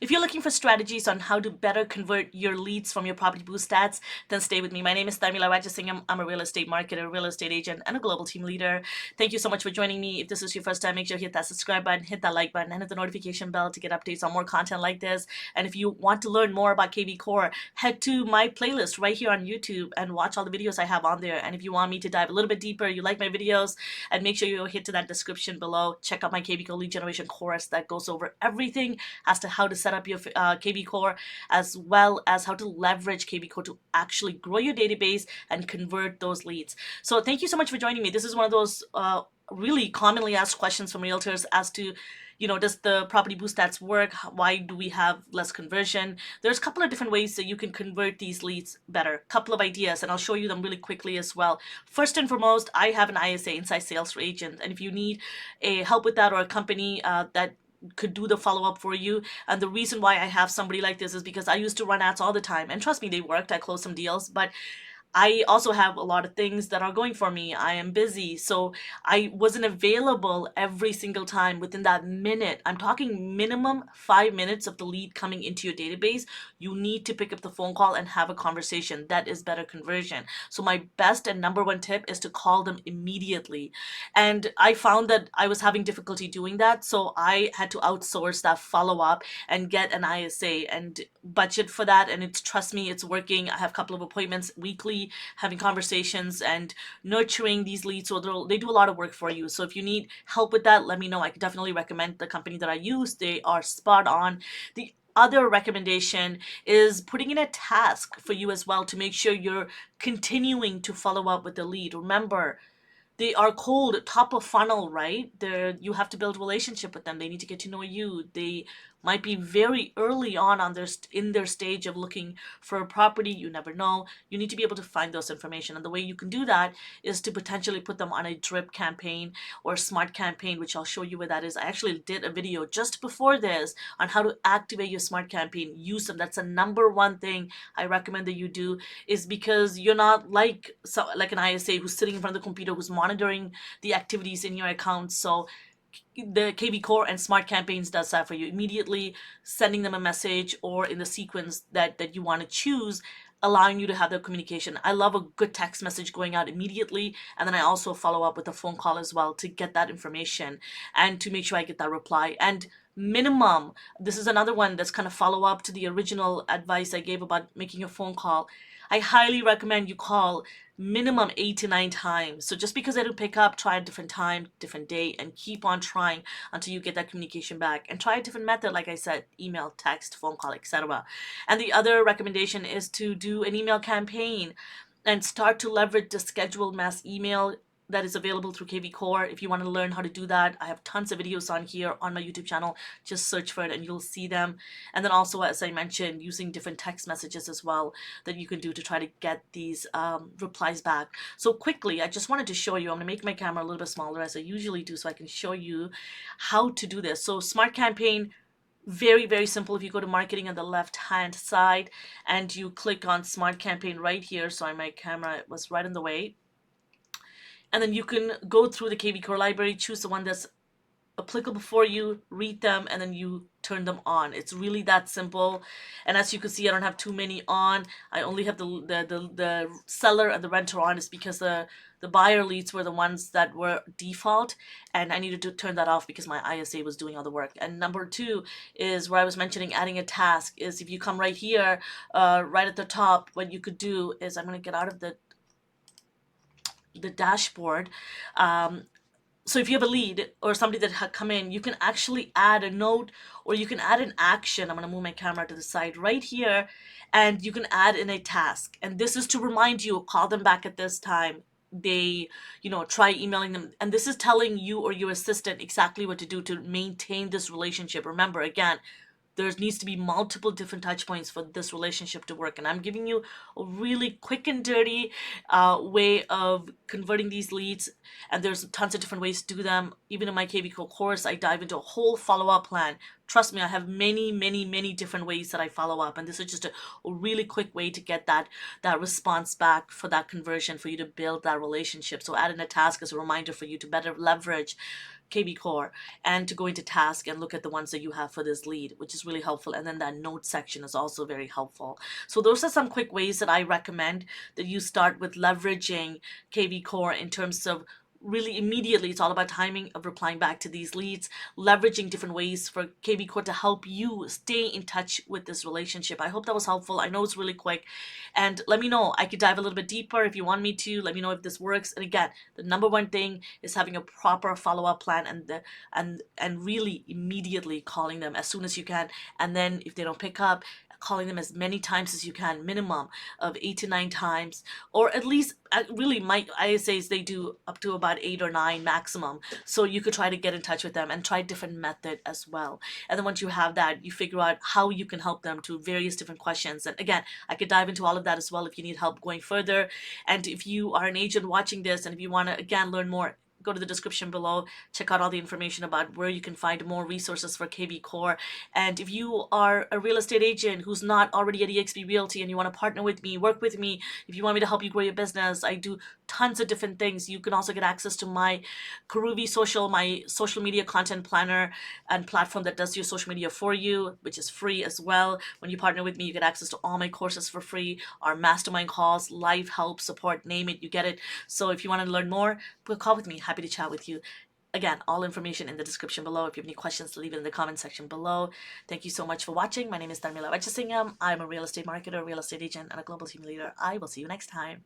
If you're looking for strategies on how to better convert your leads from your property boost stats, then stay with me. My name is Tharmila Rajasingam. I'm a real estate marketer, real estate agent, and a global team leader. Thank you so much for joining me. If this is your first time, make sure you hit that subscribe button, hit that like button, and hit the notification bell to get updates on more content like this. And if you want to learn more about kvCORE, head to my playlist right here on YouTube and watch all the videos I have on there. And if you want me to dive a little bit deeper, you like my videos, and make sure you hit to that description below. Check out my kvCORE lead generation course that goes over everything as to how to set up your kvCORE, as well as how to leverage kvCORE to actually grow your database and convert those leads. So thank you so much for joining me. This is one of those really commonly asked questions from realtors as to, does the property boost stats work? Why do we have less conversion? There's a couple of different ways that you can convert these leads better. A couple of ideas, and I'll show you them really quickly as well. First and foremost, I have an ISA, inside sales agent, and if you need a help with that, or a company that could do the follow-up for you. And the reason why I have somebody like this is because I used to run ads all the time, and trust me, they worked. I closed some deals, but I also have a lot of things that are going for me. I am busy, so I wasn't available every single time within that minute. I'm talking minimum 5 minutes of the lead coming into your database. You need to pick up the phone call and have a conversation. That is better conversion. So my best and number one tip is to call them immediately. And I found that I was having difficulty doing that, so I had to outsource that follow-up and get an ISA and budget for that. And it's, trust me, it's working. I have a couple of appointments weekly, having conversations and nurturing these leads. So they do a lot of work for you. So if you need help with that, let me know. I could definitely recommend the company that I use. They are spot on. The other recommendation is putting in a task for you as well to make sure you're continuing to follow up with the lead. Remember, they are cold, top of funnel, right? You have to build a relationship with them. They need to get to know you. They might be very early on in their stage of looking for a property. You never know. You need to be able to find those information, and the way you can do that is to potentially put them on a drip campaign or smart campaign, which I'll show you what that is. I actually did a video just before this on how to activate your smart campaign. Use them. That's the number one thing I recommend that you do, is because you're not like an ISA who's sitting in front of the computer, who's monitoring the activities in your account. So the kvCORE and smart campaigns does that for you, immediately sending them a message or in the sequence that you want to choose, allowing you to have the communication. I love a good text message going out immediately, and then I also follow up with a phone call as well to get that information and to make sure I get that reply. And minimum, this is another one that's kind of follow up to the original advice I gave about making a phone call. I highly recommend you call minimum 8 to 9 times. So just because I don't pick up, try a different time, different day, and keep on trying until you get that communication back. And try a different method, like I said, email, text, phone call, etc. And the other recommendation is to do an email campaign and start to leverage the scheduled mass email that is available through kvCORE. If you want to learn how to do that, I have tons of videos on here on my YouTube channel. Just search for it and you'll see them. And then also, as I mentioned, using different text messages as well that you can do to try to get these replies back. So quickly, I just wanted to show you, I'm going to make my camera a little bit smaller as I usually do so I can show you how to do this. So smart campaign, very, very simple. If you go to marketing on the left hand side and you click on smart campaign right here, sorry, my camera was right in the way, and then you can go through the kvCORE library, choose the one that's applicable for you, read them, and then you turn them on. It's really that simple. And as you can see, I don't have too many on. I only have the seller and the renter on. Is because the buyer leads were the ones that were default, and I needed to turn that off because my ISA was doing all the work. And number two is where I was mentioning adding a task. Is if you come right here, right at the top, what you could do is, I'm going to get out of the dashboard. So if you have a lead or somebody that had come in, you can actually add a note, or you can add an action. I'm going to move my camera to the side right here, and you can add in a task. And this is to remind you, call them back at this time. They, try emailing them. And this is telling you or your assistant exactly what to do to maintain this relationship. Remember, again, there needs to be multiple different touch points for this relationship to work. And I'm giving you a really quick and dirty way of converting these leads. And there's tons of different ways to do them. Even in my kvCORE course, I dive into a whole follow-up plan. Trust me, I have many, many, many different ways that I follow up. And this is just a really quick way to get that response back for that conversion, for you to build that relationship. So add in a task as a reminder for you to better leverage kvCORE and to go into task and look at the ones that you have for this lead, which is really helpful. And then that note section is also very helpful. So those are some quick ways that I recommend that you start with leveraging kvCORE in terms of really immediately. It's all about timing of replying back to these leads, leveraging different ways for kvCORE to help you stay in touch with this relationship. I hope that was helpful. I know it's really quick, and let me know. I could dive a little bit deeper if you want me to. Let me know if this works. And again, the number one thing is having a proper follow-up plan, and really immediately calling them as soon as you can. And then if they don't pick up, calling them as many times as you can, minimum of 8 to 9 times, or at least really my ISAs, they do up to about 8 or 9 maximum. So you could try to get in touch with them and try a different method as well. And then once you have that, you figure out how you can help them to various different questions. And again, I could dive into all of that as well if you need help going further. And if you are an agent watching this and if you want to again learn more, go to the description below, check out all the information about where you can find more resources for kvCORE. And if you are a real estate agent who's not already at eXp Realty and you want to partner with me, work with me, if you want me to help you grow your business, I do tons of different things. You can also get access to my Karuvi Social, my social media content planner and platform that does your social media for you, which is free as well. When you partner with me, you get access to all my courses for free, our mastermind calls, life help, support, name it, you get it. So if you want to learn more, book a call with me. Happy to chat with you. Again, all information in the description below. If you have any questions, leave it in the comment section below. Thank you so much for watching. My name is Tharmila Rajasingam. I'm a real estate marketer, real estate agent, and a global team leader. I will see you next time.